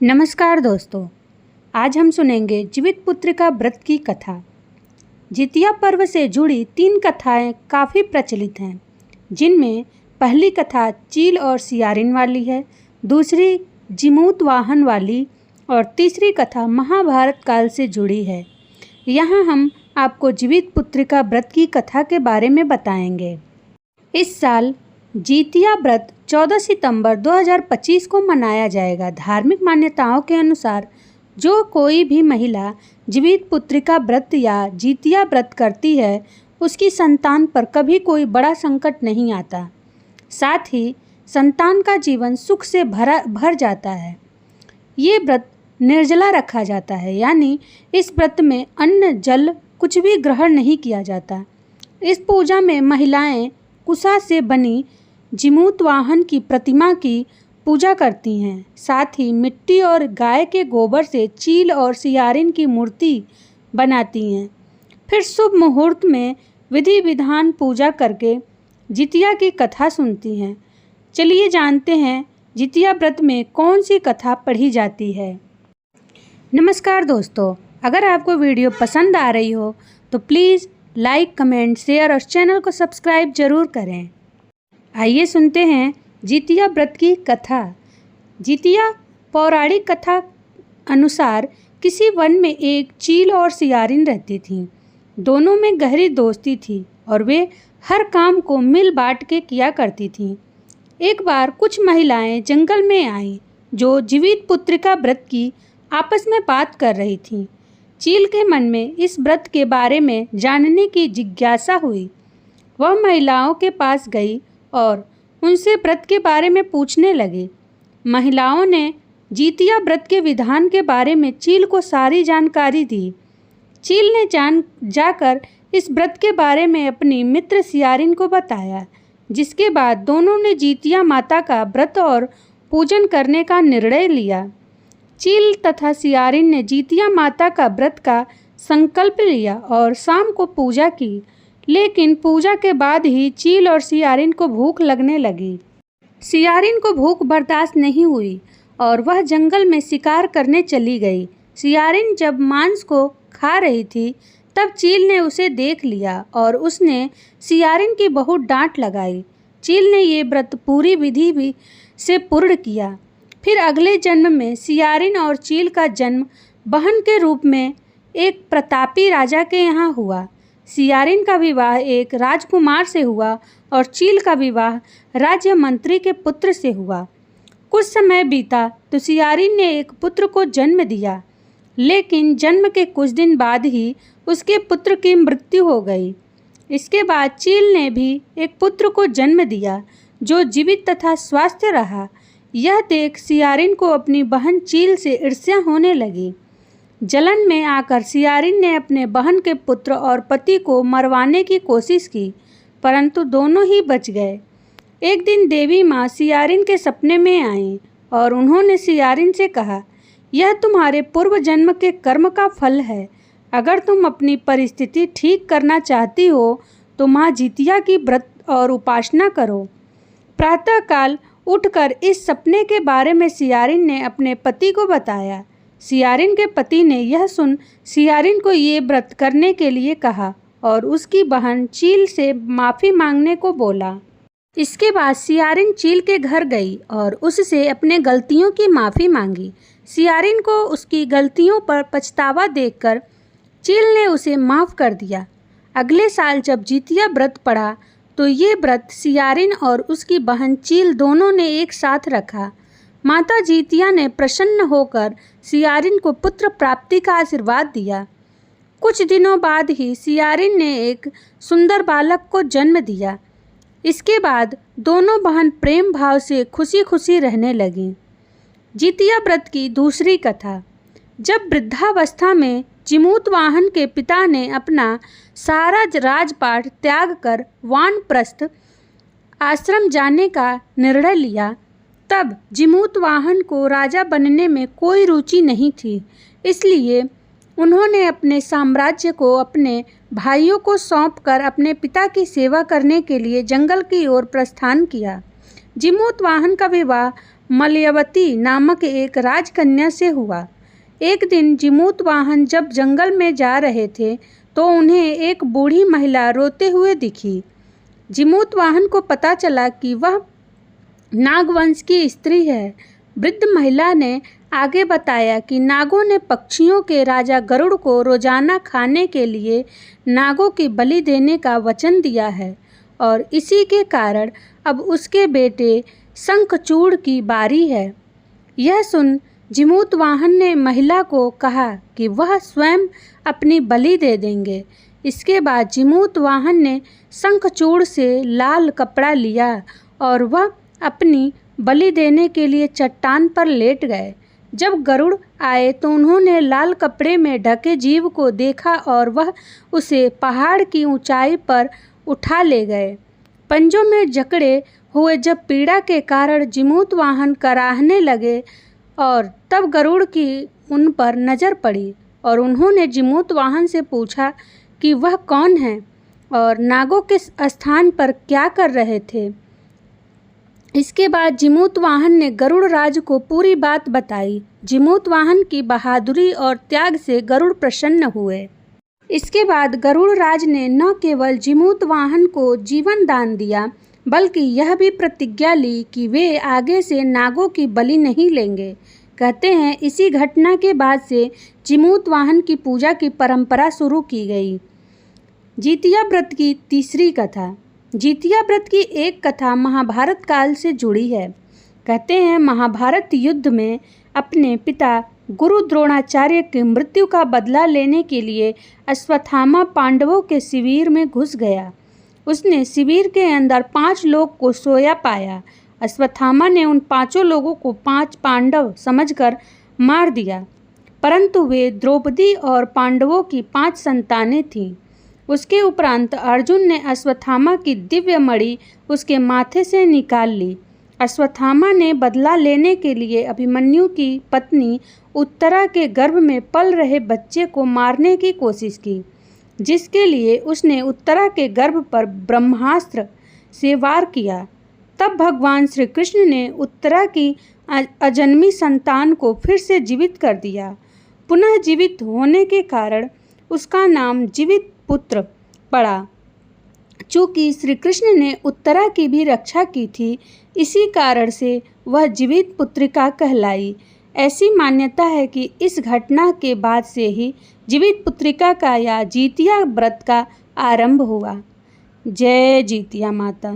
नमस्कार दोस्तों, आज हम सुनेंगे जीवित पुत्रिका व्रत की कथा। जितिया पर्व से जुड़ी 3 कथाएं काफ़ी प्रचलित हैं, जिनमें पहली कथा चील और सियारिन वाली है, दूसरी जिमूत वाहन वाली और तीसरी कथा महाभारत काल से जुड़ी है। यहाँ हम आपको जीवित पुत्रिका व्रत की कथा के बारे में बताएंगे। इस साल जितिया व्रत 14 सितंबर 2025 को मनाया जाएगा। धार्मिक मान्यताओं के अनुसार जो कोई भी महिला जीवित पुत्रिका व्रत या जितिया व्रत करती है, उसकी संतान पर कभी कोई बड़ा संकट नहीं आता। साथ ही संतान का जीवन सुख से भर जाता है। ये व्रत निर्जला रखा जाता है, यानी इस व्रत में अन्न जल कुछ भी ग्रहण नहीं किया जाता। इस पूजा में महिलाएं कुसा से बनी जिमूत वाहन की प्रतिमा की पूजा करती हैं। साथ ही मिट्टी और गाय के गोबर से चील और सियारिन की मूर्ति बनाती हैं। फिर शुभ मुहूर्त में विधि विधान पूजा करके जितिया की कथा सुनती हैं। चलिए जानते हैं जितिया व्रत में कौन सी कथा पढ़ी जाती है। नमस्कार दोस्तों, अगर आपको वीडियो पसंद आ रही हो तो प्लीज़ लाइक, कमेंट, शेयर और चैनल को सब्सक्राइब जरूर करें। आइए सुनते हैं जितिया व्रत की कथा। जितिया पौराणिक कथा अनुसार किसी वन में एक चील और सियारिन रहती थीं। दोनों में गहरी दोस्ती थी और वे हर काम को मिल बांट के किया करती थीं। एक बार कुछ महिलाएं जंगल में आईं जो जीवित पुत्रिका व्रत की आपस में बात कर रही थीं। चील के मन में इस व्रत के बारे में जानने की जिज्ञासा हुई। वह महिलाओं के पास गई और उनसे व्रत के बारे में पूछने लगी। महिलाओं ने जितिया व्रत के विधान के बारे में चील को सारी जानकारी दी। चील ने जाकर इस व्रत के बारे में अपनी मित्र सियारिन को बताया, जिसके बाद दोनों ने जितिया माता का व्रत और पूजन करने का निर्णय लिया। चील तथा सियारिन ने जितिया माता का व्रत का संकल्प लिया और शाम को पूजा की, लेकिन पूजा के बाद ही चील और सियारिन को भूख लगने लगी। सियारिन को भूख बर्दाश्त नहीं हुई और वह जंगल में शिकार करने चली गई। सियारिन जब मांस को खा रही थी, तब चील ने उसे देख लिया और उसने सियारिन की बहुत डांट लगाई। चील ने ये व्रत पूरी विधि से पूर्ण किया। फिर अगले जन्म में सियारिन और चील का जन्म बहन के रूप में एक प्रतापी राजा के यहाँ हुआ। सियारिन का विवाह एक राजकुमार से हुआ और चील का विवाह राज्य मंत्री के पुत्र से हुआ। कुछ समय बीता तो सियारिन ने एक पुत्र को जन्म दिया, लेकिन जन्म के कुछ दिन बाद ही उसके पुत्र की मृत्यु हो गई। इसके बाद चील ने भी एक पुत्र को जन्म दिया, जो जीवित तथा स्वस्थ रहा। यह देख सियारिन को अपनी बहन चील से ईर्ष्या होने लगी। जलन में आकर सियारिन ने अपने बहन के पुत्र और पति को मरवाने की कोशिश की, परंतु दोनों ही बच गए। एक दिन देवी माँ सियारिन के सपने में आईं और उन्होंने सियारिन से कहा, यह तुम्हारे पूर्व जन्म के कर्म का फल है। अगर तुम अपनी परिस्थिति ठीक करना चाहती हो तो माँ जितिया की व्रत और उपासना करो। प्रातःकाल उठकर इस सपने के बारे में सियारिन ने अपने पति को बताया। सियारिन के पति ने यह सुन सियारिन को ये व्रत करने के लिए कहा और उसकी बहन चील से माफ़ी मांगने को बोला। इसके बाद सियारिन चील के घर गई और उससे अपने गलतियों की माफ़ी मांगी। सियारिन को उसकी गलतियों पर पछतावा देखकर चील ने उसे माफ़ कर दिया। अगले साल जब जितिया व्रत पड़ा तो ये व्रत सियारिन और उसकी बहन चील दोनों ने एक साथ रखा। माता जितिया ने प्रसन्न होकर सियारिन को पुत्र प्राप्ति का आशीर्वाद दिया। कुछ दिनों बाद ही सियारिन ने एक सुंदर बालक को जन्म दिया। इसके बाद दोनों बहन प्रेम भाव से खुशी खुशी रहने लगीं। जितिया व्रत की दूसरी कथा। जब वृद्धावस्था में जिमूत वाहन के पिता ने अपना सारा राजपाट त्याग कर वानप्रस्थ आश्रम जाने का निर्णय लिया, तब जिमूत वाहन को राजा बनने में कोई रुचि नहीं थी। इसलिए उन्होंने अपने साम्राज्य को अपने भाइयों को सौंपकर अपने पिता की सेवा करने के लिए जंगल की ओर प्रस्थान किया। जिमूत वाहन का विवाह मलयवती नामक एक राजकन्या से हुआ। एक दिन जिमूतवाहन जब जंगल में जा रहे थे तो उन्हें एक बूढ़ी महिला रोते हुए दिखी। जिमूतवाहन को पता चला कि वह नागवंश की स्त्री है। वृद्ध महिला ने आगे बताया कि नागों ने पक्षियों के राजा गरुड़ को रोजाना खाने के लिए नागों की बलि देने का वचन दिया है और इसी के कारण अब उसके बेटे शंखचूड़ की बारी है। यह सुन जिमूतवाहन ने महिला को कहा कि वह स्वयं अपनी बलि दे देंगे। इसके बाद जिमूतवाहन ने शंखचूड़ से लाल कपड़ा लिया और वह अपनी बलि देने के लिए चट्टान पर लेट गए। जब गरुड़ आए तो उन्होंने लाल कपड़े में ढके जीव को देखा और वह उसे पहाड़ की ऊंचाई पर उठा ले गए। पंजों में जकड़े हुए जब पीड़ा के कारण जिमूतवाहन कराहने लगे और तब गरुड़ की उन पर नज़र पड़ी और उन्होंने जिमूतवाहन से पूछा कि वह कौन है और नागों के स्थान पर क्या कर रहे थे। इसके बाद जिमूतवाहन ने गरुड़ राज को पूरी बात बताई। जिमूतवाहन की बहादुरी और त्याग से गरुड़ प्रसन्न हुए। इसके बाद गरुड़ राज ने न केवल जिमूतवाहन को जीवन दान दिया बल्कि यह भी प्रतिज्ञा ली कि वे आगे से नागों की बलि नहीं लेंगे। कहते हैं इसी घटना के बाद से जिमूतवाहन की पूजा की परंपरा शुरू की गई। जितिया व्रत की तीसरी कथा। जितिया व्रत की एक कथा महाभारत काल से जुड़ी है। कहते हैं महाभारत युद्ध में अपने पिता गुरु द्रोणाचार्य की मृत्यु का बदला लेने के लिए अश्वत्थामा पांडवों के शिविर में घुस गया। उसने शिविर के अंदर 5 लोग को सोया पाया। अश्वत्थामा ने उन 5 लोगों को 5 पांडव समझकर मार दिया, परंतु वे द्रौपदी और पांडवों की 5 संतानें थीं। उसके उपरांत अर्जुन ने अश्वत्थामा की दिव्य मणि उसके माथे से निकाल ली। अश्वत्थामा ने बदला लेने के लिए अभिमन्यु की पत्नी उत्तरा के गर्भ में पल रहे बच्चे को मारने की कोशिश की, जिसके लिए उसने उत्तरा के गर्भ पर ब्रह्मास्त्र से वार किया। तब भगवान श्री कृष्ण ने उत्तरा की अजन्मी संतान को फिर से जीवित कर दिया। पुनः जीवित होने के कारण उसका नाम जीवित पुत्र पड़ा। चूँकि श्री कृष्ण ने उत्तरा की भी रक्षा की थी, इसी कारण से वह जीवित पुत्रिका कहलाई। ऐसी मान्यता है कि इस घटना के बाद से ही जीवित पुत्रिका का या जितिया व्रत का आरंभ हुआ। जय जितिया माता।